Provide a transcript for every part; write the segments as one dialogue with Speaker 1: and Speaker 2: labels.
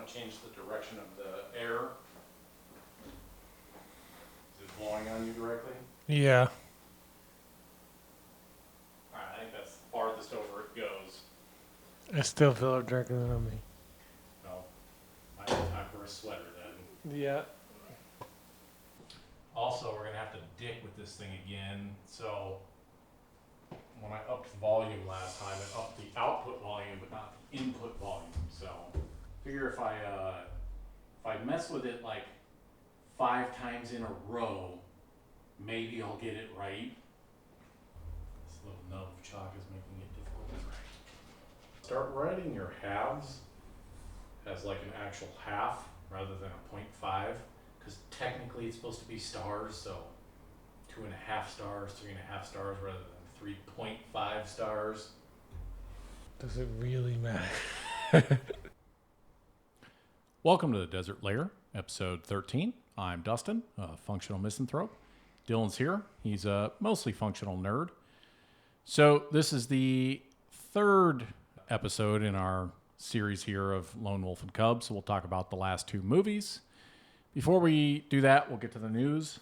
Speaker 1: want to change the direction of the air. Is it blowing on you directly?
Speaker 2: Yeah.
Speaker 1: Alright, I think that's the farthest over it goes.
Speaker 2: I still feel it directly on me.
Speaker 1: No. Might be time for a sweater then.
Speaker 2: Yeah.
Speaker 1: Also, we're going to have to dick with this thing again. So, when I upped the volume last time, it upped the output volume, but not the input volume. So, figure if I mess with it like 5 times in a row, maybe I'll get it right. This little nub of chalk is making it difficult to write. Start writing your halves as like an actual half rather than a 0.5. Because technically it's supposed to be stars, so 2.5 stars, 3.5 stars rather than 3.5 stars.
Speaker 2: Does it really matter?
Speaker 1: Welcome to the Desert Lair, episode 13. I'm Dustin, a functional misanthrope. Dylan's here. He's a mostly functional nerd. So this is the third episode in our series here of Lone Wolf and Cub, so we'll talk about the last 2 movies. Before we do that, we'll get to the news.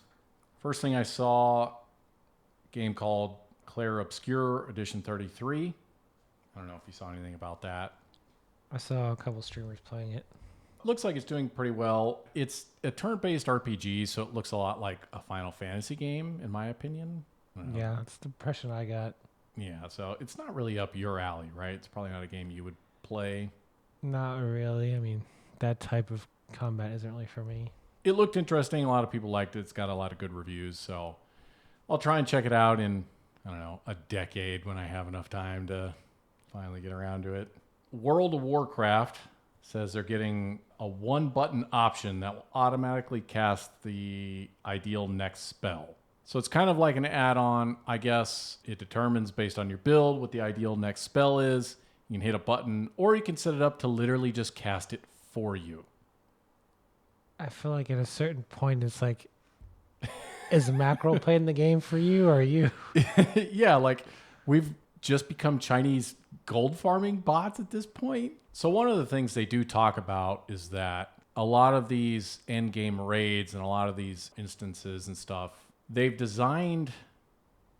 Speaker 1: First thing I saw, a game called Clair Obscure, Edition 33. I don't know if you saw anything about that.
Speaker 2: I saw a couple streamers playing it.
Speaker 1: Looks like it's doing pretty well. It's a turn-based RPG, so it looks a lot like a Final Fantasy game, in my opinion.
Speaker 2: Yeah, that's the impression I got.
Speaker 1: Yeah, so it's not really up your alley, right? It's probably not a game you would play.
Speaker 2: Not really. I mean, that type of combat isn't really for me.
Speaker 1: It looked interesting. A lot of people liked it. It's got a lot of good reviews, so I'll try and check it out in, I don't know, a decade when I have enough time to finally get around to it. World of Warcraft says they're getting a 1-button option that will automatically cast the ideal next spell. So it's kind of like an add-on, I guess. It determines based on your build what the ideal next spell is. You can hit a button, or you can set it up to literally just cast it for you.
Speaker 2: I feel like at a certain point, it's like, is macro playing the game for you, or are you?
Speaker 1: Yeah, like we've just become Chinese gold farming bots at this point. So one of the things they do talk about is that a lot of these end game raids and a lot of these instances and stuff, they've designed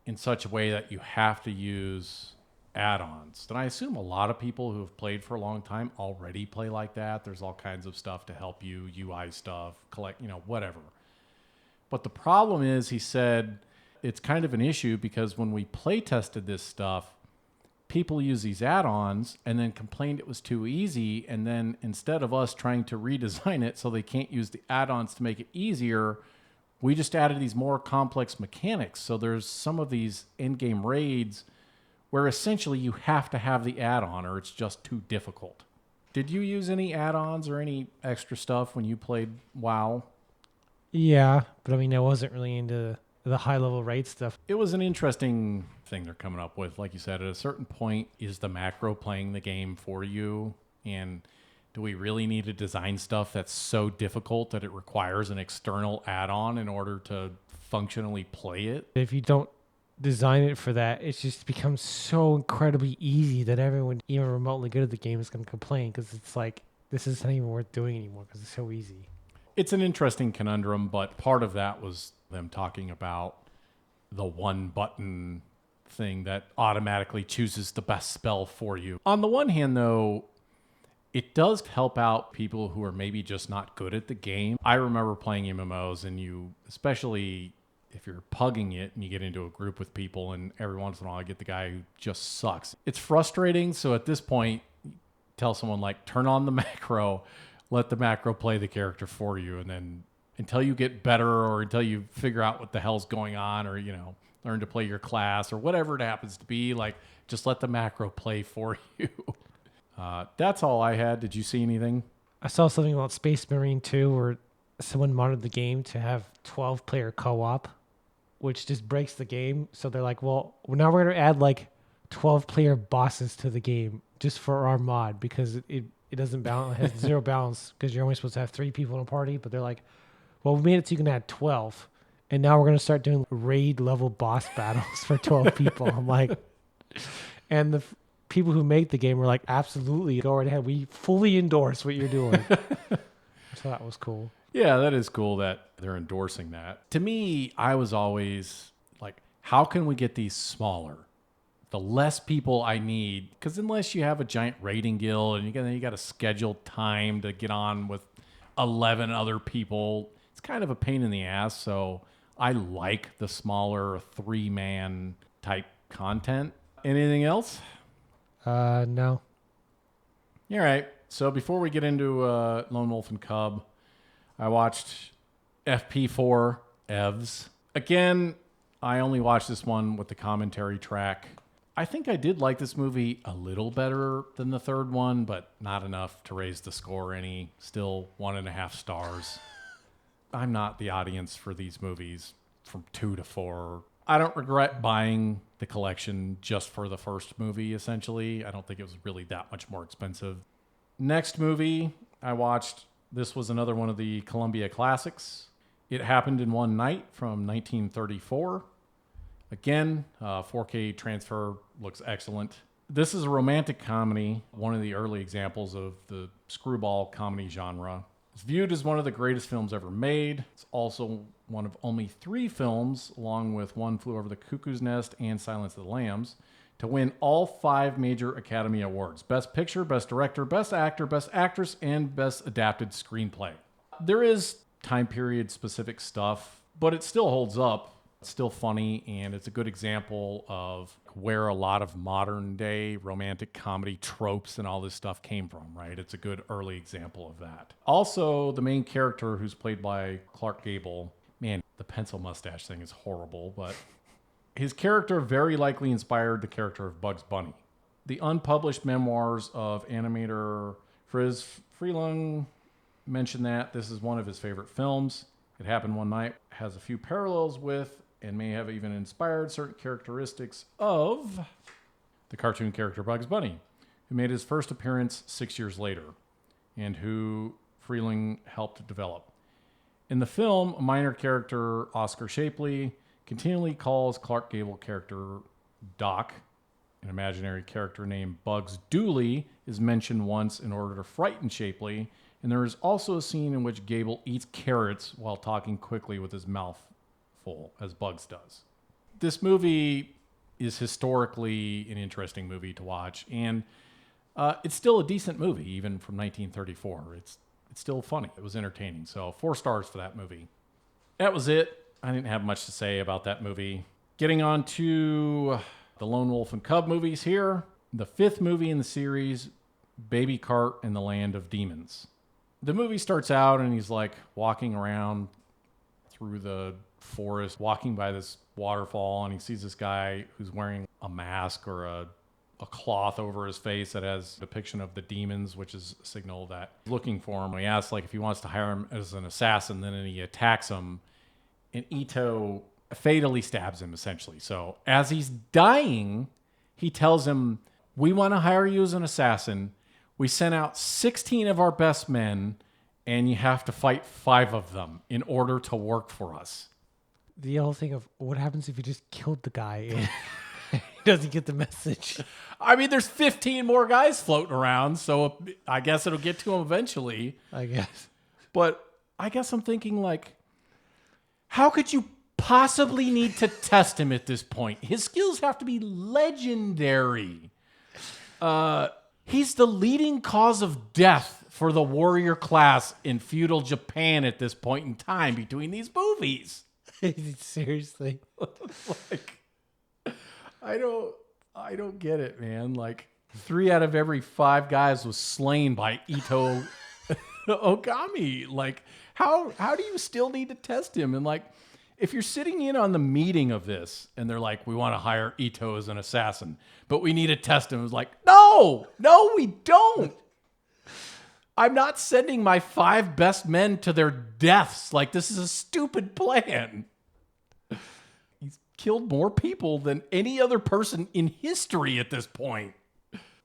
Speaker 1: in such a way that you have to use add-ons. And I assume a lot of people who have played for a long time already play like that. There's all kinds of stuff to help you, UI stuff, collect, whatever. But the problem is, he said, it's kind of an issue because when we play tested this stuff, people use these add-ons and then complained it was too easy. And then instead of us trying to redesign it so they can't use the add-ons to make it easier, we just added these more complex mechanics. So there's some of these in-game raids where essentially you have to have the add-on or it's just too difficult. Did you use any add-ons or any extra stuff when you played WoW?
Speaker 2: Yeah, but I mean, I wasn't really into the high-level raid stuff.
Speaker 1: It was an interesting thing they're coming up with. Like you said, at a certain point, is the macro playing the game for you? And do we really need to design stuff that's so difficult that it requires an external add-on in order to functionally play it?
Speaker 2: If you don't design it for that, it just becomes so incredibly easy that everyone, even remotely good at the game, is going to complain because it's like, this isn't even worth doing anymore because it's so easy.
Speaker 1: It's an interesting conundrum, but part of that was them talking about the 1-button thing that automatically chooses the best spell for you. On the one hand, though, it does help out people who are maybe just not good at the game. I remember playing MMOs, and you, especially if you're pugging it and you get into a group with people, and every once in a while I get the guy who just sucks. It's frustrating. So at this point, tell someone like, turn on the macro, let the macro play the character for you. And then until you get better or until you figure out what the hell's going on or, learn to play your class or whatever it happens to be, like just let the macro play for you. That's all I had. Did you see anything?
Speaker 2: I saw something about Space Marine 2 where someone modded the game to have 12-player co-op, which just breaks the game. So they're like, well, now we're going to add like 12-player bosses to the game just for our mod because it doesn't balance, it has 0 balance because you're only supposed to have 3 people in a party. But they're like, well, we made it so you can add 12. And now we're going to start doing raid level boss battles for 12 people. I'm like, and people who make the game were like, absolutely, go right ahead. We fully endorse what you're doing. So that was cool.
Speaker 1: Yeah, that is cool that they're endorsing that. To me, I was always like, how can we get these smaller? The less people I need, because unless you have a giant raiding guild and you got to schedule time to get on with 11 other people, it's kind of a pain in the ass. So I like the smaller 3-man type content. Anything else?
Speaker 2: No.
Speaker 1: All right. So before we get into Lone Wolf and Cub, I watched FP4 EVs. Again, I only watched this one with the commentary track. I think I did like this movie a little better than the third one, but not enough to raise the score any. Still 1.5 stars. I'm not the audience for these movies from 2 to 4. I don't regret buying the collection just for the first movie, essentially. I don't think it was really that much more expensive. Next movie I watched, this was another one of the Columbia classics. It Happened in One Night from 1934. Again, 4K transfer looks excellent. This is a romantic comedy, one of the early examples of the screwball comedy genre. It's viewed as one of the greatest films ever made. It's also one of only 3 films, along with One Flew Over the Cuckoo's Nest and Silence of the Lambs, to win all 5 major Academy Awards. Best Picture, Best Director, Best Actor, Best Actress, and Best Adapted Screenplay. There is time period specific stuff, but it still holds up. It's still funny, and it's a good example of where a lot of modern day romantic comedy tropes and all this stuff came from, right? It's a good early example of that. Also, the main character, who's played by Clark Gable, man, the pencil mustache thing is horrible, but his character very likely inspired the character of Bugs Bunny. The unpublished memoirs of animator Friz Freleng mentioned that this is one of his favorite films. It Happened One Night has a few parallels with and may have even inspired certain characteristics of the cartoon character Bugs Bunny, who made his first appearance 6 years later, and who Freleng helped develop. In the film, a minor character, Oscar Shapley, continually calls Clark Gable character Doc. An imaginary character named Bugs Dooley is mentioned once in order to frighten Shapley, and there is also a scene in which Gable eats carrots while talking quickly with his mouth full, as Bugs does. This movie is historically an interesting movie to watch, and it's still a decent movie, even from 1934. It's still funny. It was entertaining. So 4 stars for that movie. That was it. I didn't have much to say about that movie. Getting on to the Lone Wolf and Cub movies here. The 5th movie in the series, Baby Cart in the Land of Demons. The movie starts out and he's like walking around through the forest, walking by this waterfall, and he sees this guy who's wearing a mask or a cloth over his face that has a depiction of the demons, which is a signal that he's looking for him. He asks like if he wants to hire him as an assassin, then he attacks him, and Ito fatally stabs him, essentially. So as he's dying, he tells him, "We want to hire you as an assassin. We sent out 16 of our best men, and you have to fight 5 of them in order to work for us."
Speaker 2: The whole thing of what happens if you just killed the guy and he doesn't get the message.
Speaker 1: I mean, there's 15 more guys floating around, so I guess it'll get to him eventually.
Speaker 2: I guess.
Speaker 1: But I guess I'm thinking, like, how could you possibly need to test him at this point? His skills have to be legendary. He's the leading cause of death for the warrior class in feudal Japan at this point in time between these movies.
Speaker 2: Seriously.
Speaker 1: Like, I don't get it, man. Like, 3 out of every 5 guys was slain by Ito Ogami. Like, how do you still need to test him? And like, if you're sitting in on the meeting of this and they're like, "We want to hire Ito as an assassin, but we need to test him." It's like, no, we don't. I'm not sending my 5 best men to their deaths. Like, this is a stupid plan. He's killed more people than any other person in history at this point.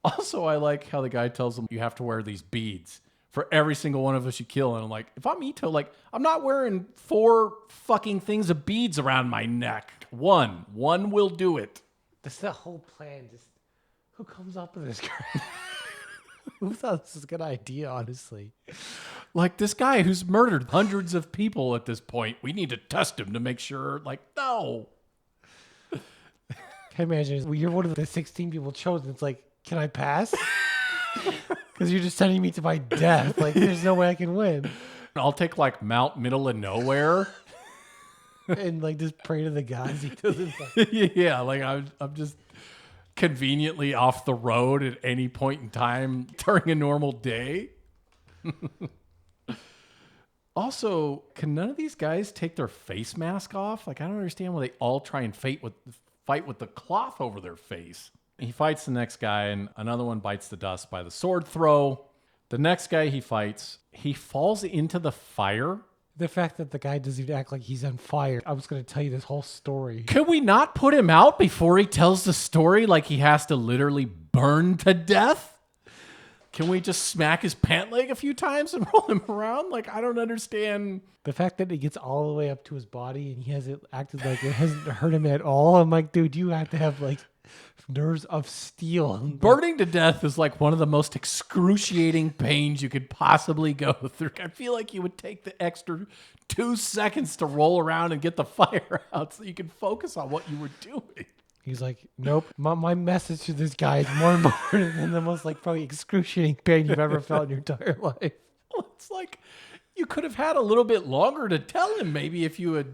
Speaker 1: Also, I like how the guy tells him, "You have to wear these beads for every single one of us you kill." And I'm like, if I'm Ito, like, I'm not wearing 4 fucking things of beads around my neck. One will do it.
Speaker 2: That's the whole plan. Just Who comes up with this crap? Who thought this was a good idea, honestly?
Speaker 1: Like, this guy who's murdered hundreds of people at this point, we need to test him to make sure, like, no.
Speaker 2: Can you imagine, you're one of the 16 people chosen. It's like, can I pass? Because you're just sending me to my death. Like, there's no way I can win.
Speaker 1: I'll take, like, Mount Middle of Nowhere.
Speaker 2: And, like, just pray to the gods he doesn't
Speaker 1: Yeah, like, I'm just conveniently off the road at any point in time during a normal day. Also, can none of these guys take their face mask off? Like, I don't understand why they all try and fight with the cloth over their face. He fights the next guy, and another one bites the dust by the sword throw. The next guy he fights, he falls into the fire.
Speaker 2: The fact that the guy doesn't even act like he's on fire. I was going to tell you this whole story.
Speaker 1: Could we not put him out before he tells the story like he has to literally burn to death? Can we just smack his pant leg a few times and roll him around? Like, I don't understand.
Speaker 2: The fact that it gets all the way up to his body and he hasn't acted like it hasn't hurt him at all. I'm like, dude, you have to have like nerves of steel.
Speaker 1: Burning to death is like one of the most excruciating pains you could possibly go through. I feel like you would take the extra 2 seconds to roll around and get the fire out so you can focus on what you were doing.
Speaker 2: He's like, nope, my message to this guy is more important than the most like probably excruciating pain you've ever felt in your entire life.
Speaker 1: Well, it's like you could have had a little bit longer to tell him maybe if you had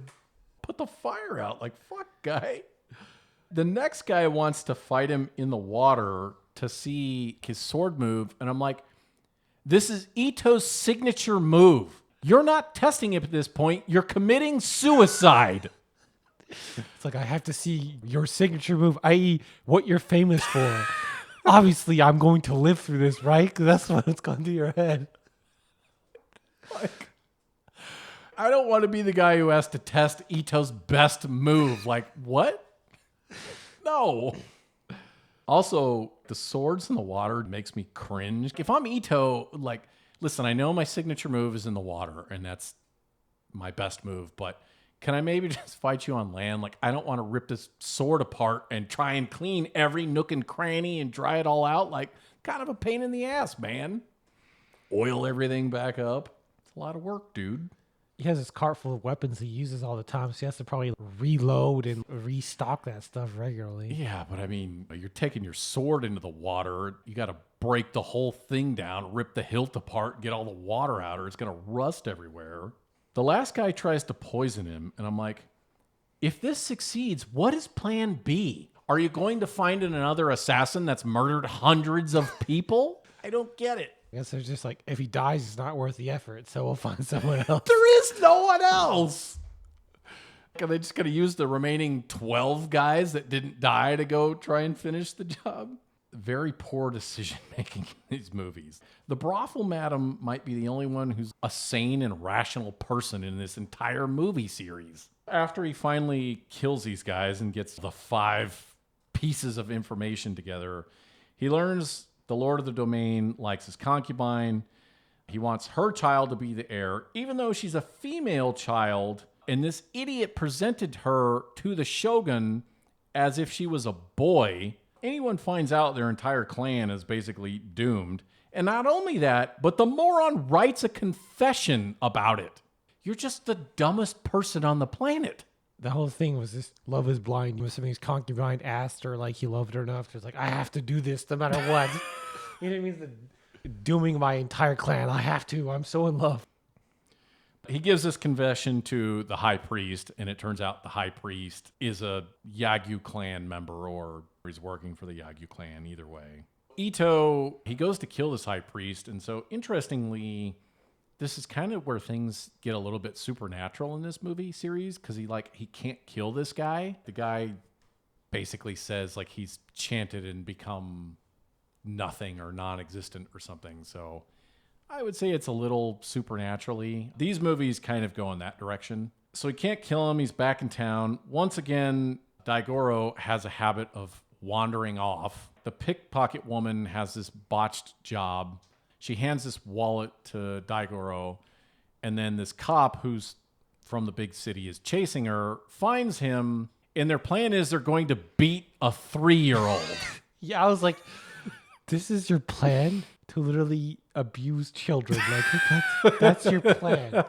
Speaker 1: put the fire out. Like, fuck, guy. The next guy wants to fight him in the water to see his sword move. And I'm like, this is Ito's signature move. You're not testing it at this point. You're committing suicide.
Speaker 2: It's like, I have to see your signature move, i.e. what you're famous for. Obviously, I'm going to live through this, right? Because that's what's gone through your head.
Speaker 1: Like, I don't want to be the guy who has to test Ito's best move. Like, what? No. Also, the swords in the water makes me cringe. If I'm Ito, like, listen, I know my signature move is in the water, and that's my best move, but can I maybe just fight you on land? Like, I don't want to rip this sword apart and try and clean every nook and cranny and dry it all out. Like, kind of a pain in the ass, man. Oil everything back up. It's a lot of work, dude.
Speaker 2: He has this cart full of weapons he uses all the time, so he has to probably reload and restock that stuff regularly.
Speaker 1: Yeah, but I mean, you're taking your sword into the water. You got to break the whole thing down, rip the hilt apart, get all the water out, or it's going to rust everywhere. The last guy tries to poison him, and I'm like, if this succeeds, what is plan B? Are you going to find another assassin that's murdered hundreds of people? I don't get it.
Speaker 2: I guess they're just like, if he dies, it's not worth the effort, so we'll find someone else.
Speaker 1: There is no one else. Are they just going to use the remaining 12 guys that didn't die to go try and finish the job? Very poor decision making in these movies. The brothel madam might be the only one who's a sane and rational person in this entire movie series. After he finally kills these guys and gets the 5 pieces of information together, he learns the Lord of the Domain likes his concubine. He wants her child to be the heir, even though she's a female child. And this idiot presented her to the shogun as if she was a boy. Anyone finds out their entire clan is basically doomed. And not only that, but the moron writes a confession about it. You're just the dumbest person on the planet.
Speaker 2: The whole thing was this love is blind. Somebody's concubine asked her like he loved her enough. She's like, I have to do this no matter what. You know what I mean? Dooming my entire clan. I have to. I'm so in love.
Speaker 1: He gives this confession to the high priest, and it turns out the high priest is a Yagyu clan member, or he's working for the Yagyu clan, either way. Ito, he goes to kill this high priest, and so interestingly, this is kind of where things get a little bit supernatural in this movie series, because he can't kill this guy. The guy basically says like he's chanted and become nothing or non-existent or something, so I would say it's a little supernaturally. These movies kind of go in that direction. So he can't kill him. He's back in town. Once again, Daigoro has a habit of wandering off. The pickpocket woman has this botched job. She hands this wallet to Daigoro. And then this cop who's from the big city is chasing her, finds him. And their plan is they're going to beat a 3-year-old.
Speaker 2: Yeah, I was like, this is your plan to literally abuse children. Like that's your plan.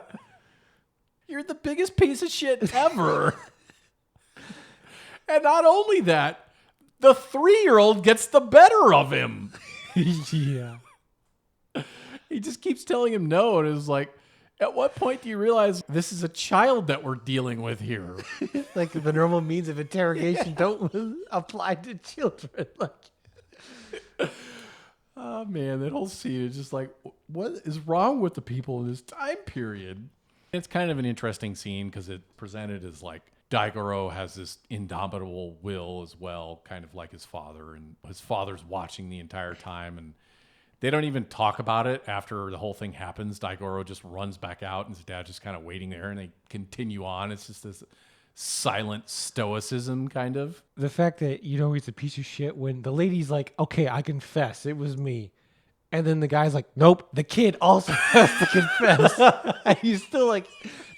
Speaker 1: You're the biggest piece of shit ever. And not only that, the 3-year-old gets the better of him.
Speaker 2: Yeah.
Speaker 1: He just keeps telling him no, and it's like, at what point do you realize this is a child that we're dealing with here?
Speaker 2: Like the normal means of interrogation don't apply to children. Like,
Speaker 1: Oh man, that whole scene is just like, what is wrong with the people in this time period? It's kind of an interesting scene because it's presented as like Daigoro has this indomitable will as well, kind of like his father, and his father's watching the entire time, and they don't even talk about it after the whole thing happens. Daigoro just runs back out, and his dad's just kind of waiting there, and they continue on. It's just this silent stoicism, kind of.
Speaker 2: the fact that he's a piece of shit when the lady's like, okay, I confess, it was me. And then the guy's like, nope, the kid also has to confess. And he's still like,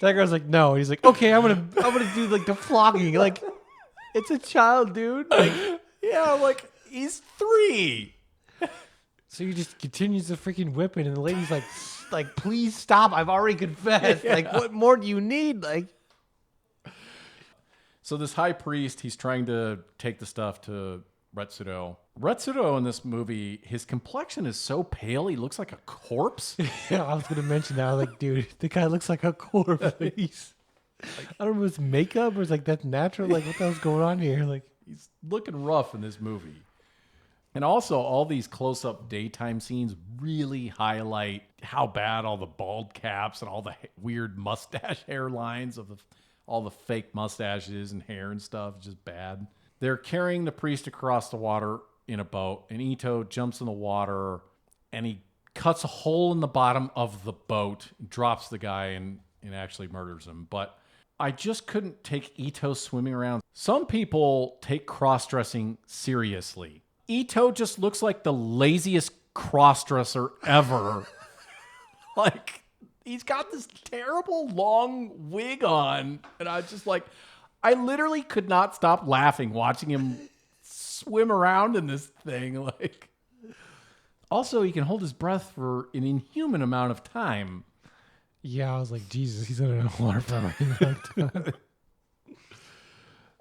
Speaker 2: that girl's like, no. And he's like, okay, I'm gonna do like the flogging. Like, it's a child, dude. Like,
Speaker 1: Yeah, like, he's 3.
Speaker 2: so he just continues the freaking whipping, and the lady's like, please stop. I've already confessed.
Speaker 1: Yeah.
Speaker 2: Like, what more do you need? Like,
Speaker 1: So this high priest, he's trying to take the stuff to Retsudo. Retsudo in this movie, his complexion is so pale, he looks like a corpse.
Speaker 2: yeah, I was gonna mention that. I was like, dude, the guy looks like a corpse. He's, I don't know if it's makeup or it's like that's natural. Like, what the hell's going on here? Like,
Speaker 1: He's looking rough in this movie. And also, all these close-up daytime scenes really highlight how bad all the bald caps and all the weird mustache hairlines of all the fake mustaches and hair and stuff is just bad. They're carrying the priest across the water in a boat, and Ito jumps in the water, and he cuts a hole in the bottom of the boat, drops the guy, and actually murders him. But I just couldn't take Ito swimming around. Some people take cross-dressing seriously. Ito just looks like the laziest cross-dresser ever. Like, he's got this terrible long wig on, and I just like, I literally could not stop laughing watching him swim around in this thing. Like, also, he can hold his breath for an inhuman amount of time.
Speaker 2: yeah, I was like, Jesus, he's under the water for a really long time.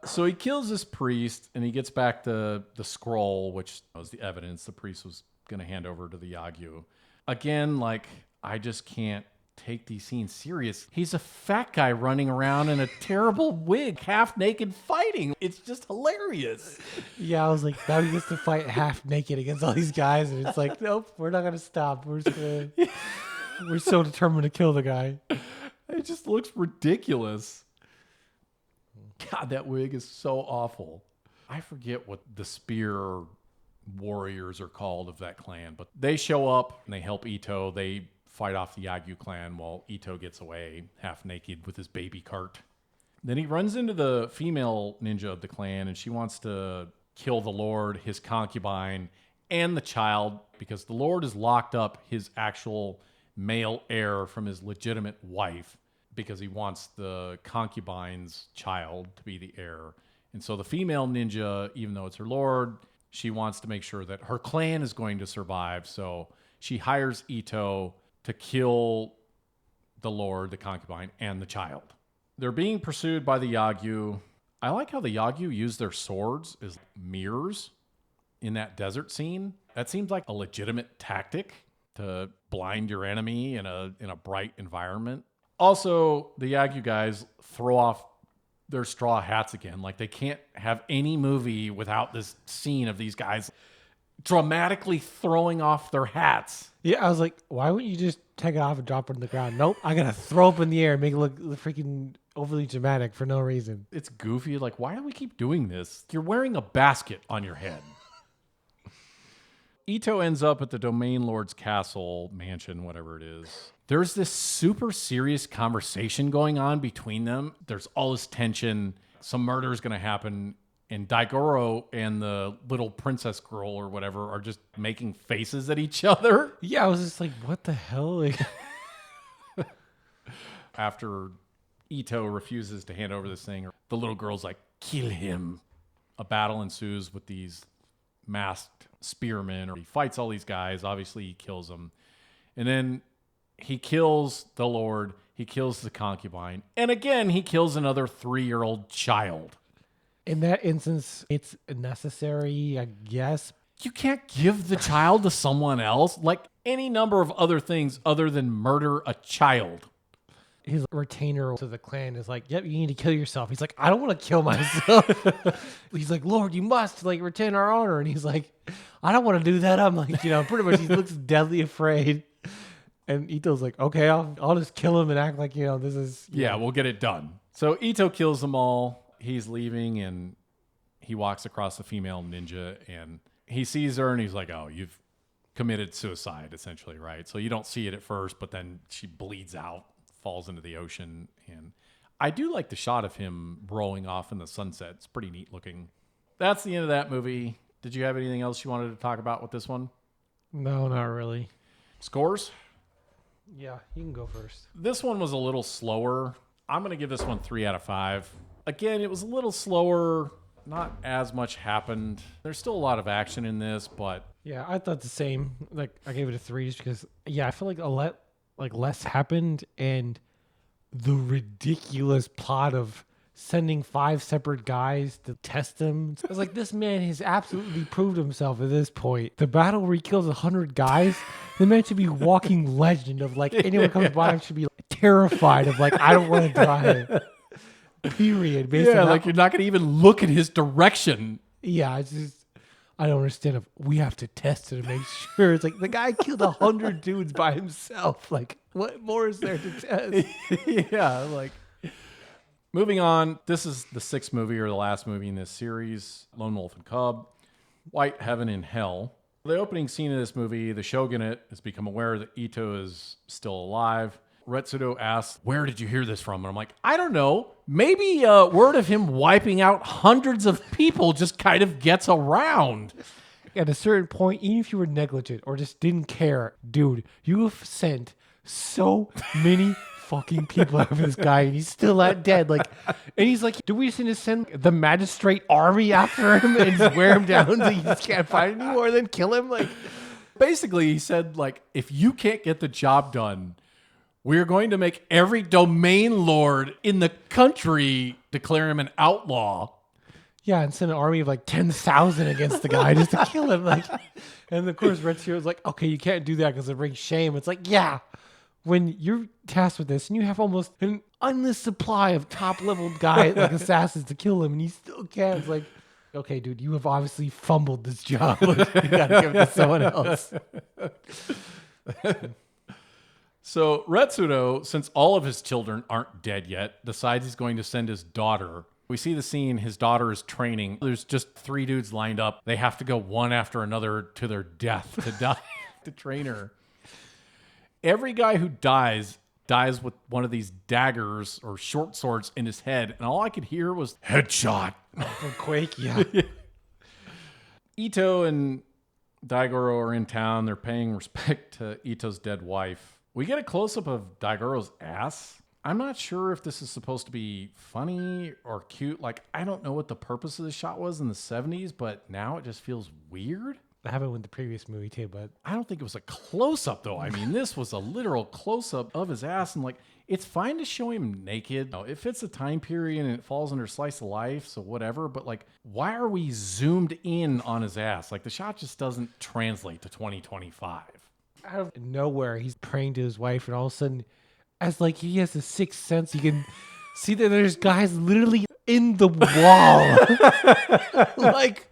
Speaker 1: So he kills this priest, and he gets back the scroll, which was the evidence the priest was going to hand over to the Yagyu. Again, like, I just can't take these scenes serious. He's a fat guy running around in a terrible wig, half naked, fighting. It's just hilarious.
Speaker 2: Yeah, I was like, now he gets to fight half naked against all these guys, and it's like, nope, we're not gonna stop. We're just gonna, we're so determined to kill the guy.
Speaker 1: It just looks ridiculous. God, that wig is so awful. I forget what the spear warriors are called of that clan, but they show up and they help Ito. They fight off the Yagyu clan while Ito gets away half naked with his baby cart. Then he runs into the female ninja of the clan, and she wants to kill the Lord, his concubine, and the child, because the Lord has locked up his actual male heir from his legitimate wife, because he wants the concubine's child to be the heir. And so the female ninja, even though it's her lord, she wants to make sure that her clan is going to survive. So she hires Ito to kill the lord, the concubine, and the child. They're being pursued by the Yagyu. I like how the Yagyu use their swords as mirrors in that desert scene. That seems like a legitimate tactic to blind your enemy in a bright environment. Also, the Yagyu guys throw off their straw hats again. Like, they can't have any movie without this scene of these guys dramatically throwing off their hats.
Speaker 2: Yeah, I was like, why wouldn't you just take it off and drop it on the ground? Nope, I gotta throw up in the air and make it look freaking overly dramatic for no reason.
Speaker 1: It's goofy. Like, why do we keep doing this? You're wearing a basket on your head. Ito ends up at the Domain Lord's castle, mansion, whatever it is. There's this super serious conversation going on between them. There's all this tension. Some murder is going to happen. And Daigoro and the little princess girl or whatever are just making faces at each other.
Speaker 2: Yeah, I was just like, what the hell? Like,
Speaker 1: After Ito refuses to hand over this thing, the little girl's like, kill him. A battle ensues with these masked spearmen, or he fights all these guys. Obviously, he kills them. And then he kills the Lord. He kills the concubine. And again, he kills another 3-year-old child.
Speaker 2: In that instance, it's necessary, I guess.
Speaker 1: You can't give the child to someone else. Like any number of other things other than murder a child.
Speaker 2: His retainer to the clan is like, yep, you need to kill yourself. He's like, I don't want to kill myself. He's like, Lord, you must like retain our honor. And he's like, I don't want to do that. I'm like, pretty much he looks deadly afraid. And Ito's like, okay, I'll just kill him and act like, this is...
Speaker 1: Yeah, we'll get it done. So Ito kills them all. He's leaving and he walks across the female ninja and he sees her and he's like, oh, you've committed suicide, essentially, right? So you don't see it at first, but then she bleeds out, falls into the ocean. And I do like the shot of him rowing off in the sunset. It's pretty neat looking. That's the end of that movie. Did you have anything else you wanted to talk about with this one?
Speaker 2: No, not really.
Speaker 1: Scores?
Speaker 2: Yeah, you can go first.
Speaker 1: This one was a little slower. I'm going to give this one 3 out of 5. Again, it was a little slower. Not as much happened. There's still a lot of action in this, but...
Speaker 2: Yeah, I thought the same. Like, I gave it a 3 just because, I feel like less happened, and the ridiculous plot of sending 5 separate guys to test him. I was like, this man has absolutely proved himself at this point. The battle where he kills 100 guys, the man should be walking legend of like anyone comes by him should be like, terrified of like, I don't want to die. Period.
Speaker 1: Yeah, like you're not going to even look in his direction.
Speaker 2: Yeah, it's just, I don't understand. If we have to test it to make sure. It's like the guy killed 100 dudes by himself. Like, what more is there to test?
Speaker 1: Yeah, like... Moving on, this is the 6th movie or the last movie in this series, Lone Wolf and Cub, White Heaven and Hell. The opening scene of this movie, the shogunate has become aware that Ito is still alive. Retsudo asks, where did you hear this from? And I'm like, I don't know. Maybe word of him wiping out hundreds of people just kind of gets around.
Speaker 2: At a certain point, even if you were negligent or just didn't care, dude, you have sent so many fucking people after this guy and he's still not dead. Like, and he's like, do we just need to send the magistrate army after him and just wear him down until you just can't find anymore and then kill him? Like,
Speaker 1: basically he said, like, if you can't get the job done, we're going to make every domain lord in the country declare him an outlaw.
Speaker 2: Yeah, and send an army of like 10,000 against the guy just to kill him. Like, and of course Retsudo was like, okay, you can't do that because it brings shame. It's like, yeah. When you're tasked with this and you have almost an endless supply of top-level guy like assassins to kill him and you still can't, it's like, okay, dude, you have obviously fumbled this job. Like, you gotta give it to someone else.
Speaker 1: So Retsudo, since all of his children aren't dead yet, decides he's going to send his daughter. We see the scene, his daughter is training. There's just 3 dudes lined up. They have to go one after another to their death to die to train her. Every guy who dies with one of these daggers or short swords in his head, and all I could hear was headshot.
Speaker 2: From Quake, yeah.
Speaker 1: Ito and Daigoro are in town. They're paying respect to Ito's dead wife. We get a close-up of Daigoro's ass. I'm not sure if this is supposed to be funny or cute. Like, I don't know what the purpose of the shot was in the 70s, but now it just feels weird.
Speaker 2: That happened with the previous movie too, but
Speaker 1: I don't think it was a close-up though. I mean, this was a literal close-up of his ass, and like, it's fine to show him naked. It fits a time period and it falls under slice of life, so whatever. But like, why are we zoomed in on his ass? Like, the shot just doesn't translate to 2025.
Speaker 2: Out of nowhere, he's praying to his wife, and all of a sudden, as like he has a sixth sense, he can see that there's guys literally in the wall, like.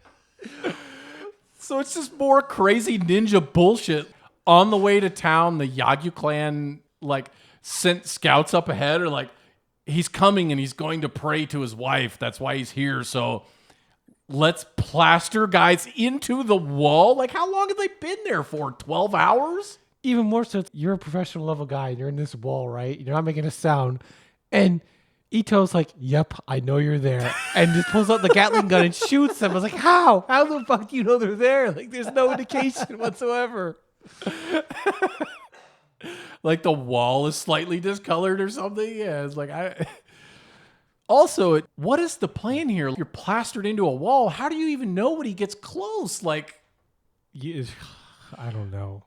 Speaker 1: So it's just more crazy ninja bullshit. On the way to town, the Yagyu clan like sent scouts up ahead, or like he's coming and he's going to pray to his wife. That's why he's here. So let's plaster guys into the wall. Like, how long have they been there for? 12 hours?
Speaker 2: Even more so, you're a professional level guy. You're in this wall, right? You're not making a sound. And Ito's like, yep, I know you're there. And just pulls out the Gatling gun and shoots them. I was like, how? How the fuck do you know they're there? Like, there's no indication whatsoever.
Speaker 1: Like the wall is slightly discolored or something. Yeah, it's like, Also, what is the plan here? You're plastered into a wall. How do you even know when he gets close? Like,
Speaker 2: I don't know.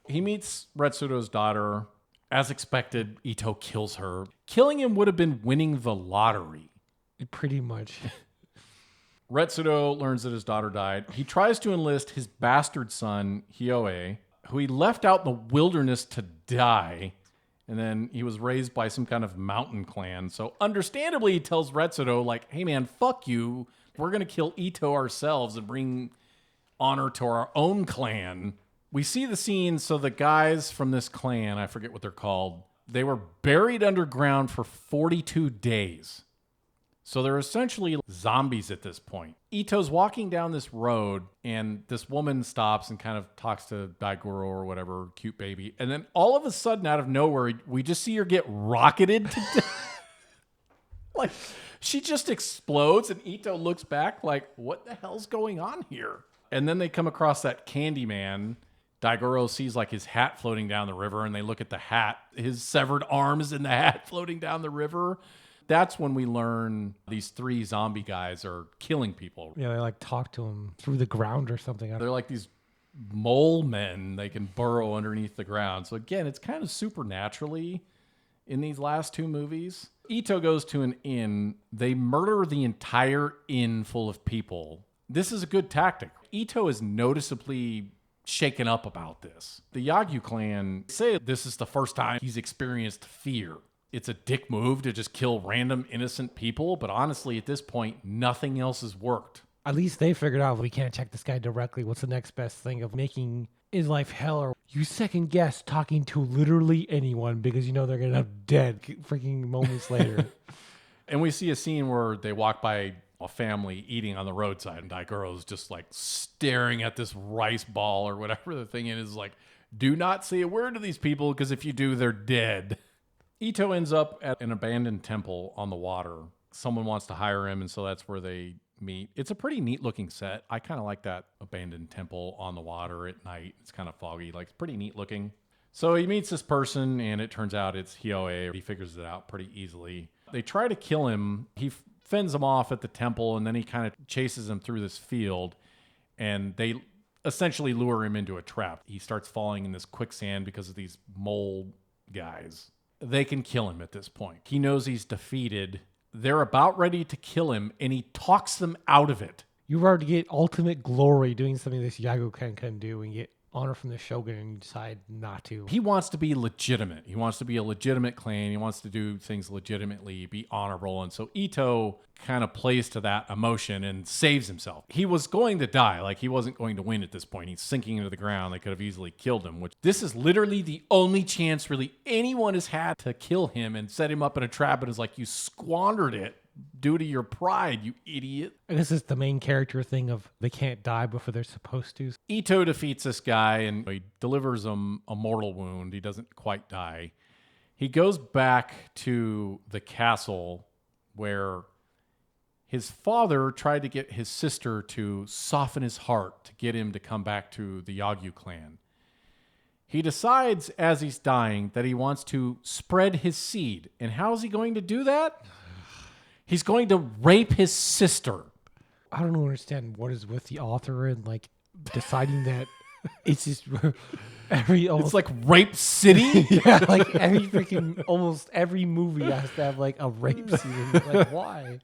Speaker 1: he meets Retsudo's daughter. As expected, Ito kills her. Killing him would have been winning the lottery.
Speaker 2: Pretty much.
Speaker 1: Retsudo learns that his daughter died. He tries to enlist his bastard son, Hyoe, who he left out in the wilderness to die. And then he was raised by some kind of mountain clan. So understandably, he tells Retsudo, like, hey man, fuck you. We're going to kill Ito ourselves and bring honor to our own clan. We see the scene. So the guys from this clan, I forget what they're called, they were buried underground for 42 days. So they're essentially zombies at this point. Ito's walking down this road, and this woman stops and kind of talks to Daigoro or whatever, cute baby. And then all of a sudden, out of nowhere, we just see her get rocketed to death. Like, she just explodes, and Ito looks back like, what the hell's going on here? And then they come across that Candyman. Daigoro sees like his hat floating down the river, and they look at the hat. His severed arms in the hat floating down the river. That's when we learn these 3 zombie guys are killing people.
Speaker 2: Yeah, they like talk to him through the ground or something.
Speaker 1: They're like these mole men. They can burrow underneath the ground. So again, it's kind of supernaturally in these last 2 movies. Ito goes to an inn. They murder the entire inn full of people. This is a good tactic. Ito is noticeably shaken up about this. The Yagyu clan say this is the first time he's experienced fear. It's a dick move to just kill random innocent people, but honestly, at this point, nothing else has worked.
Speaker 2: At least they figured out we can't check this guy directly. What's the next best thing of making his life hell? Or you second guess talking to literally anyone because you know they're going to end up dead freaking moments later.
Speaker 1: And we see a scene where they walk by a family eating on the roadside, and Daigoro's just like staring at this rice ball or whatever the thing is, like, do not say a word to these people because if you do, they're dead. Ito ends up at an abandoned temple on the water. Someone wants to hire him, and so that's where they meet. It's a pretty neat looking set. I kind of like that abandoned temple on the water at night. It's kind of foggy, like it's pretty neat looking. So he meets this person, and it turns out it's Hyoe. He figures it out pretty easily. They try to kill him. He fends him off at the temple, and then he kind of chases him through this field, and they essentially lure him into a trap. He starts falling in this quicksand because of these mole guys. They can kill him at this point. He knows he's defeated. They're about ready to kill him, and he talks them out of it.
Speaker 2: You are to get ultimate glory doing something this Yagyu clan can do and get honor from the Shogun, and you decide not to.
Speaker 1: He wants to be legitimate. He wants to be a legitimate clan. He wants to do things legitimately, be honorable. And so Ito kind of plays to that emotion and saves himself. He was going to die. Like, he wasn't going to win at this point. He's sinking into the ground. They could have easily killed him, which this is literally the only chance really anyone has had to kill him and set him up in a trap. And is like, you squandered it due to your pride, you idiot.
Speaker 2: I guess it's the main character thing of they can't die before they're supposed to.
Speaker 1: Ito defeats this guy, and he delivers him a mortal wound. He doesn't quite die. He goes back to the castle where his father tried to get his sister to soften his heart to get him to come back to the Yagyu clan. He decides as he's dying that he wants to spread his seed. And how is he going to do that? He's going to rape his sister.
Speaker 2: I don't understand what is with the author and like deciding that it's just
Speaker 1: it's like Rape City.
Speaker 2: Yeah, like almost every movie has to have like a rape scene. Like, why?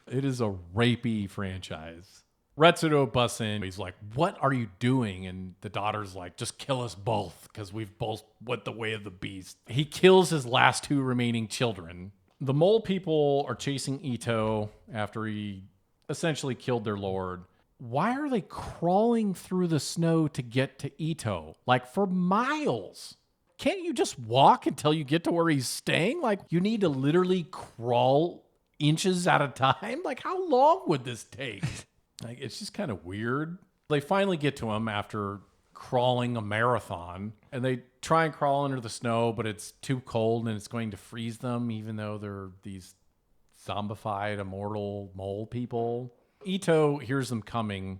Speaker 1: It is a rapey franchise. Retsudo busts in. He's like, what are you doing? And the daughter's like, just kill us both because we've both went the way of the beast. He kills his last 2 remaining children. The mole people are chasing Ito after he essentially killed their lord. Why are they crawling through the snow to get to Ito? Like, for miles. Can't you just walk until you get to where he's staying? Like, you need to literally crawl inches at a time? Like, how long would this take? Like, it's just kind of weird. They finally get to him after crawling a marathon, and they try and crawl under the snow, but it's too cold and it's going to freeze them, even though they're these zombified, immortal mole people. Ito hears them coming.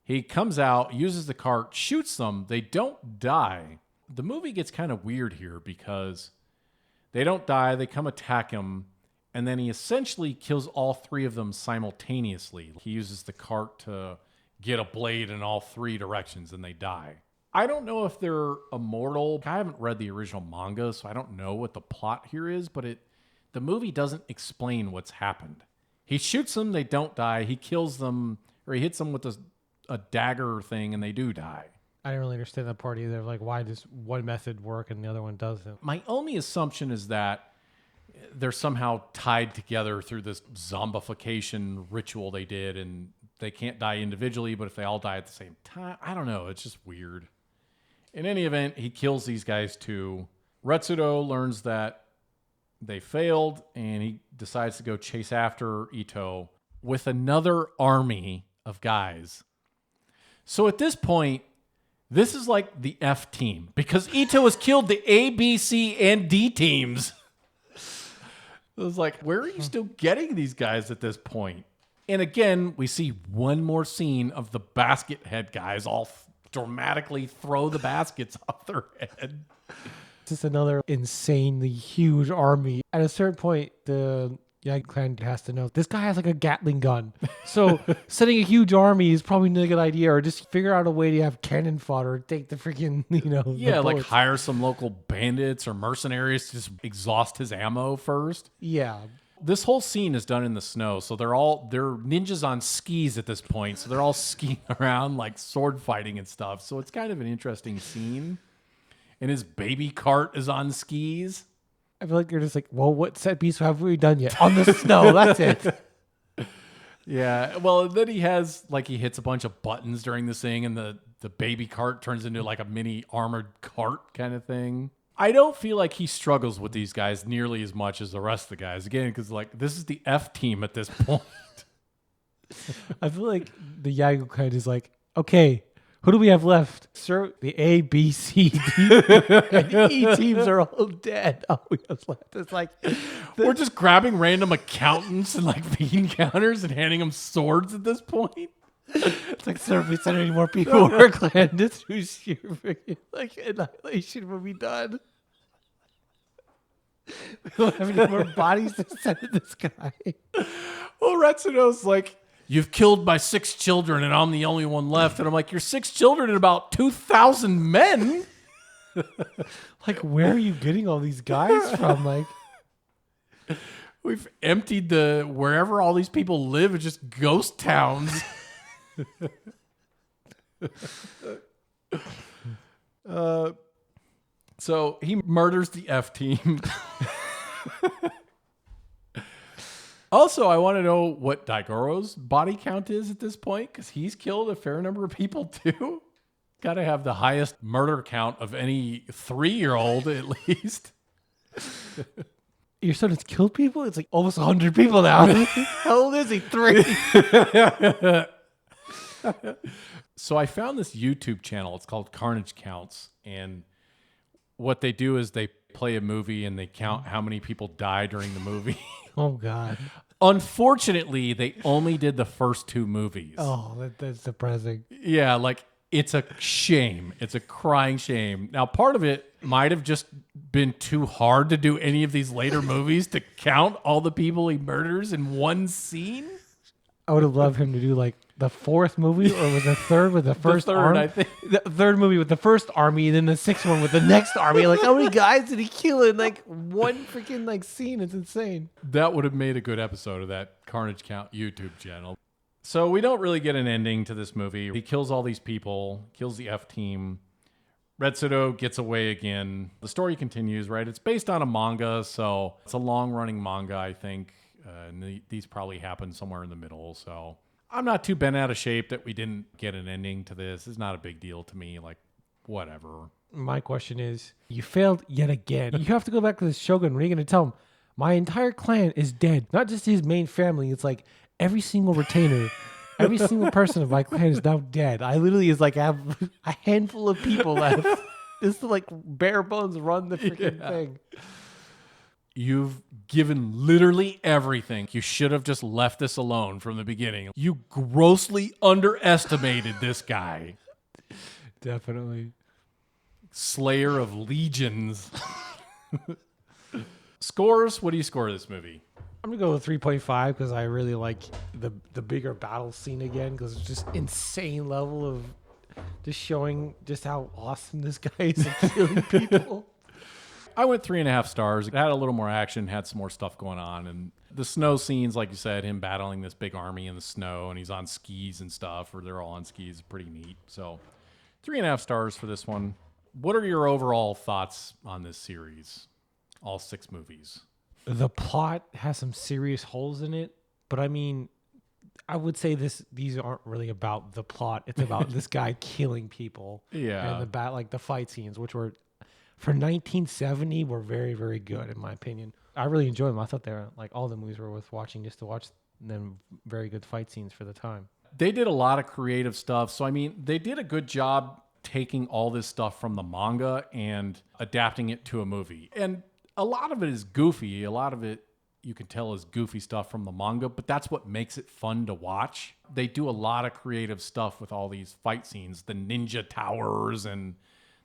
Speaker 1: He comes out, uses the cart, shoots them. They don't die. The movie gets kind of weird here because They don't die. They come attack him. And then he essentially kills all 3 of them simultaneously. He uses the cart to get a blade in all 3 directions and they die. I don't know if they're immortal. I haven't read the original manga, so I don't know what the plot here is, but the movie doesn't explain what's happened. He shoots them, they don't die. He kills them, or he hits them with a dagger thing, and they do die.
Speaker 2: I didn't really understand that part either. Like, why does one method work and the other one doesn't?
Speaker 1: My only assumption is that they're somehow tied together through this zombification ritual they did, and they can't die individually, but if they all die at the same time, I don't know. It's just weird. In any event, he kills these guys too. Retsudo learns that they failed, and he decides to go chase after Ito with another army of guys. So at this point, this is like the F team, because Ito has killed the A, B, C, and D teams. It was like, where are you still getting these guys at this point? And again, we see one more scene of the basket head guys all dramatically throw the baskets off their head.
Speaker 2: Just another insanely huge army. At a certain point, the Yag clan has to know this guy has like a Gatling gun. So sending a huge army is probably not a good idea, or just figure out a way to have cannon fodder, take the freaking,
Speaker 1: Yeah,
Speaker 2: the
Speaker 1: like
Speaker 2: bullets.
Speaker 1: hire some local bandits or mercenaries to just exhaust his ammo first.
Speaker 2: Yeah.
Speaker 1: This whole scene is done in the snow, so they're ninjas on skis at this point, so they're all skiing around like sword fighting and stuff. So it's kind of an interesting scene. And his baby cart is on skis.
Speaker 2: I feel like you're just like, well, what set piece have we done yet? On the snow, that's it.
Speaker 1: Yeah, well, then he hits a bunch of buttons during this thing, and the baby cart turns into like a mini armored cart kind of thing. I don't feel like he struggles with these guys nearly as much as the rest of the guys. Again, because like this is the F team at this point.
Speaker 2: I feel like the Yagu clan is like, okay, who do we have left? Sir, the A, B, C, D, and E teams are all dead. All we have left is like...
Speaker 1: We're just grabbing random accountants and like bean counters and handing them swords at this point.
Speaker 2: It's like, sir, if we send any more people to our clan, this who's your freaking like annihilation will be done. We don't have any more bodies to send to this guy.
Speaker 1: Well, Retsuno's like, you've killed my 6 children and I'm the only one left. And I'm like, you're 6 children and about 2,000 men?
Speaker 2: Like, where are you getting all these guys from? Like,
Speaker 1: we've emptied wherever all these people live, it's just ghost towns. So he murders the F team. Also, I want to know what Daigoro's body count is at this point, because he's killed a fair number of people too. Got to have the highest murder count of any 3-year-old at least.
Speaker 2: your son has killed people? It's like almost 100 people now. How old is he? 3.
Speaker 1: So I found this YouTube channel. It's called Carnage Counts. And what they do is they play a movie and they count how many people die during the movie.
Speaker 2: Oh, God.
Speaker 1: Unfortunately, they only did the first 2 movies.
Speaker 2: Oh, that's depressing.
Speaker 1: Yeah, like it's a shame. It's a crying shame. Now, part of it might have just been too hard to do any of these later movies to count all the people he murders in one scene.
Speaker 2: I would have loved him to do like the 4th movie, or was the 3rd with the first
Speaker 1: third,
Speaker 2: army?
Speaker 1: I think.
Speaker 2: The 3rd movie with the first army, and then the 6th one with the next army. Like, how many guys did he kill in like one freaking like scene? It's insane.
Speaker 1: That would have made a good episode of that Carnage Count YouTube channel. So we don't really get an ending to this movie. He kills all these people, kills the F team. Retsudo gets away again. The story continues, right? It's based on a manga, so it's a long-running manga, I think. And these probably happen somewhere in the middle, so I'm not too bent out of shape that we didn't get an ending to this. It's not a big deal to me, like, whatever.
Speaker 2: My question is, you failed yet again. You have to go back to the Shogun. What are you going to tell him? My entire clan is dead. Not just his main family. It's like every single retainer, every single person of my clan is now dead. I literally is like have a handful of people left. Just to like bare bones run the freaking thing.
Speaker 1: You've given literally everything. You should have just left this alone from the beginning. You grossly underestimated this guy.
Speaker 2: Definitely.
Speaker 1: Slayer of legions. Scores, what do you score this movie?
Speaker 2: I'm gonna go with 3.5 because I really like the bigger battle scene again because it's just insane level of just showing just how awesome this guy is at killing people.
Speaker 1: I went 3.5 stars. It had a little more action, had some more stuff going on. And the snow scenes, like you said, him battling this big army in the snow and he's on skis and stuff, or they're all on skis, pretty neat. So 3.5 stars for this one. What are your overall thoughts on this series? All 6 movies.
Speaker 2: The plot has some serious holes in it, but I mean, I would say these aren't really about the plot. It's about this guy killing people.
Speaker 1: Yeah.
Speaker 2: And the fight scenes, which were for 1970 were very, very good in my opinion. I really enjoyed them. I thought they were like all the movies were worth watching just to watch them very good fight scenes for the time.
Speaker 1: They did a lot of creative stuff. So, I mean, they did a good job taking all this stuff from the manga and adapting it to a movie. And a lot of it is goofy. A lot of it you can tell is goofy stuff from the manga, but that's what makes it fun to watch. They do a lot of creative stuff with all these fight scenes, the ninja towers and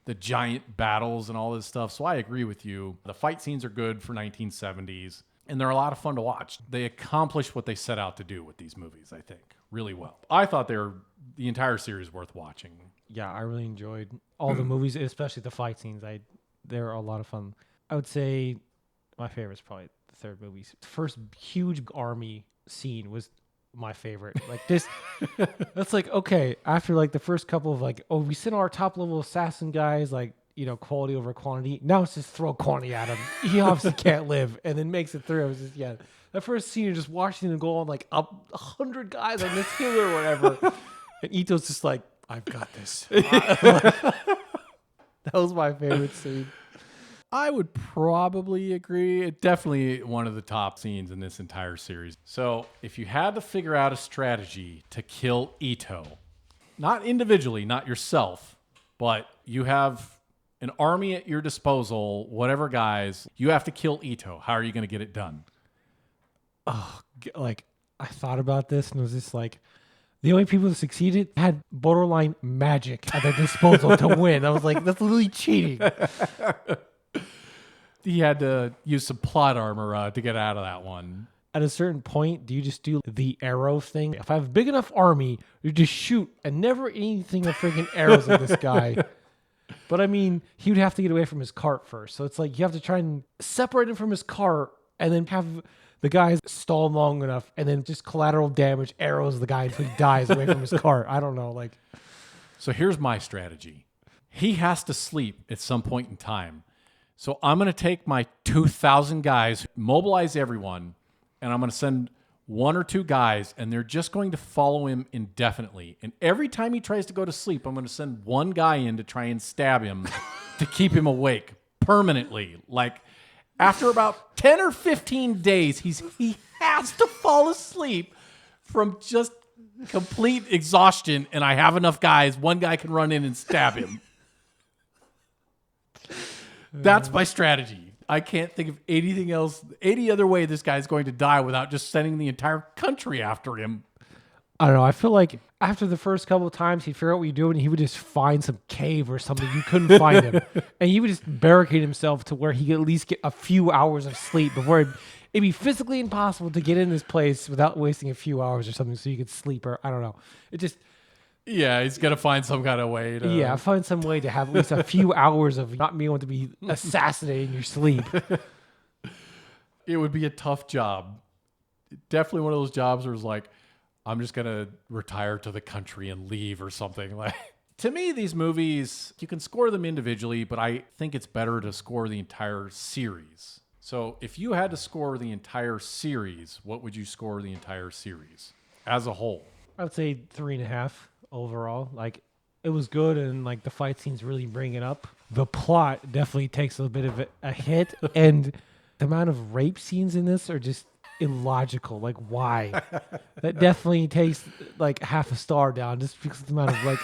Speaker 1: the giant battles and all this stuff. So I agree with you. The fight scenes are good for 1970s, and they're a lot of fun to watch. They accomplish what they set out to do with these movies, I think, really well. I thought the entire series worth watching.
Speaker 2: Yeah, I really enjoyed all the movies, especially the fight scenes. They're a lot of fun. I would say my favorite is probably the third movie. The first huge army scene was my favorite. Like this, that's like, okay, after like the first couple of like, oh, we sent our top level assassin guys, like, you know, quality over quantity. Now it's just throw quantity at him. He obviously can't live, and then makes it through. It was just, yeah, that first scene, you're just watching them go on like up 100 guys on this hill or whatever. And Ito's just like, I've got this. That was my favorite scene.
Speaker 1: I would probably agree. It's definitely one of the top scenes in this entire series. So if you had to figure out a strategy to kill Ito, not individually, not yourself, but you have an army at your disposal, whatever guys, you have to kill Ito. How are you going to get it done?
Speaker 2: Oh, like I thought about this and it was just like, the only people that succeeded had borderline magic at their disposal to win. I was like, that's literally cheating.
Speaker 1: He had to use some plot armor to get out of that one.
Speaker 2: At a certain point, do you just do the arrow thing? If I have a big enough army, you just shoot and never anything of freaking arrows at this guy. But I mean, he would have to get away from his cart first. So it's like you have to try and separate him from his cart and then have the guys stall long enough and then just collateral damage arrows the guy until he dies away from his cart. I don't know. Like,
Speaker 1: so here's my strategy. He has to sleep at some point in time. So I'm going to take my 2,000 guys, mobilize everyone, and I'm going to send 1 or 2 guys, and they're just going to follow him indefinitely. And every time he tries to go to sleep, I'm going to send 1 guy in to try and stab him to keep him awake permanently. Like after about 10 or 15 days, he has to fall asleep from just complete exhaustion, and I have enough guys. 1 guy can run in and stab him. That's my strategy. I can't think of anything else, any other way this guy's going to die without just sending the entire country after him.
Speaker 2: I don't know. I feel like after the first couple of times, he'd figure out what you're doing, and he would just find some cave or something. You couldn't find him. And he would just barricade himself to where he could at least get a few hours of sleep before it'd be physically impossible to get in this place without wasting a few hours or something so you could sleep or I don't know. It just...
Speaker 1: Yeah, he's got to find some kind of way to...
Speaker 2: Yeah, find some way to have at least a few hours of not being able to be assassinated in your sleep.
Speaker 1: It would be a tough job. Definitely one of those jobs where it's like, I'm just going to retire to the country and leave or something. Like, to me, these movies, you can score them individually, but I think it's better to score the entire series. So if you had to score the entire series, what would you score the entire series as a whole?
Speaker 2: I would say 3.5 overall. Like, it was good, and like the fight scenes really bring it up. The plot definitely takes a bit of a hit, and the amount of rape scenes in this are just illogical. Like, why? That definitely takes like half a star down just because of the amount of like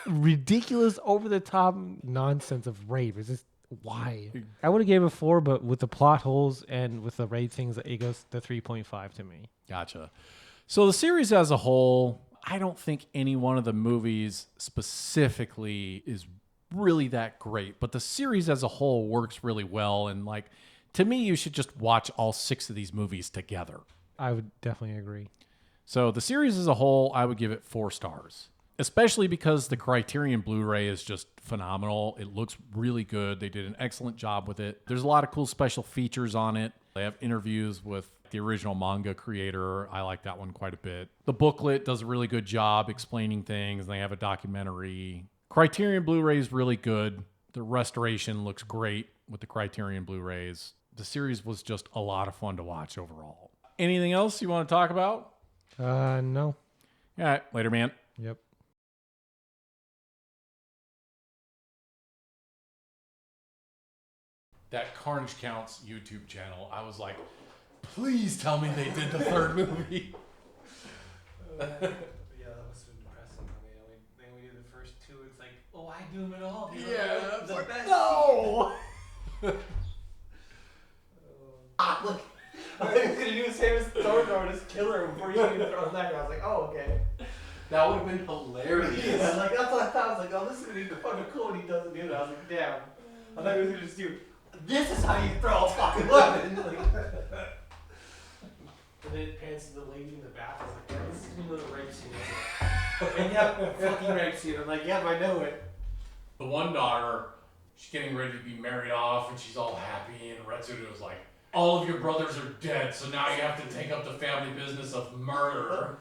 Speaker 2: ridiculous, over the top nonsense of rape. It's just why? I would have gave it 4, but with the plot holes and with the rape things, it goes to 3.5 to me.
Speaker 1: Gotcha. So the series as a whole, I don't think any one of the movies specifically is really that great, but the series as a whole works really well. And like To me, you should just watch all 6 of these movies together.
Speaker 2: I would definitely agree.
Speaker 1: So the series as a whole, I would give it 4 stars, especially because the Criterion Blu-ray is just phenomenal. It looks really good. They did an excellent job with it. There's a lot of cool special features on it. They have interviews with the original manga creator. I like that one quite a bit. The booklet does a really good job explaining things. They have a documentary. Criterion Blu-ray is really good. The restoration looks great with the Criterion Blu-rays. The series was just a lot of fun to watch overall. Anything else you want to talk about?
Speaker 2: No.
Speaker 1: All right, later, man.
Speaker 2: Yep.
Speaker 1: That Carnage Counts YouTube channel, I was like, please tell me they did the 3rd movie.
Speaker 2: Yeah, that must have been depressing. Then we did the first 2. It's like, oh, I do them at all.
Speaker 1: Yeah,
Speaker 2: the
Speaker 1: like,
Speaker 2: best.
Speaker 1: no.
Speaker 2: Look. I was gonna do the same as Thor, just kill her before you even throw the knife. I was like, oh, okay.
Speaker 1: That would have been hilarious.
Speaker 2: Yeah, like that's what I thought. I was like, oh, this is gonna be fucking cool when he doesn't do that. I was like, damn. I thought he was gonna just do. This is how you throw a fucking weapon. Like, and then it pans to the lady in the bath. I was like, yeah, this is gonna be the rape scene. And yeah, fucking rape scene. I'm like, yeah, I know it.
Speaker 1: The one daughter, she's getting ready to be married off, and she's all happy, and Retsudo was like, all of your brothers are dead, so now you have to take up the family business of murder.